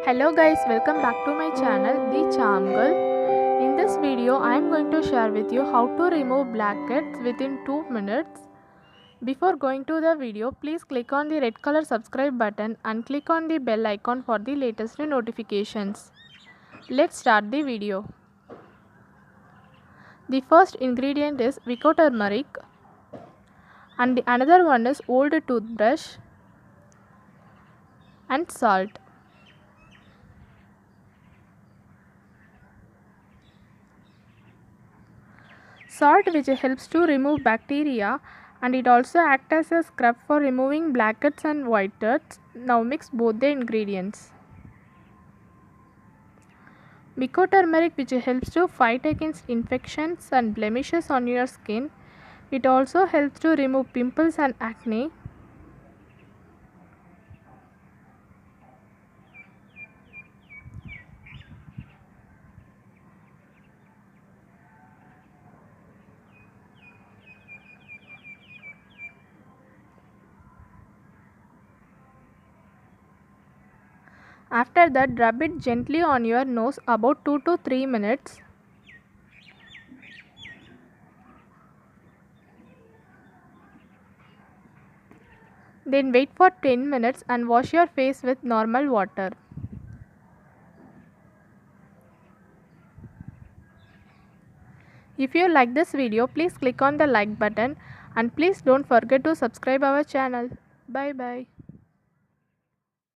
Hello guys, welcome back to my channel the CharmGirl. In this video I am going to share with you how to remove blackheads within 2 minutes. Before going to the video, please click on the red color subscribe button and click on the bell icon for the latest notifications. Let's start the video. The first ingredient is vicco turmeric and the another one is old toothbrush and salt. Salt which helps to remove bacteria and it also acts as a scrub for removing blackheads and whiteheads. Now mix both the ingredients. Vicco turmeric which helps to fight against infections and blemishes on your skin. It also helps to remove pimples and acne. After that, rub it gently on your nose about 2 to 3 minutes. Then wait for 10 minutes and wash your face with normal water. If you like this video, please click on the like button and please don't forget to subscribe our channel. Bye bye.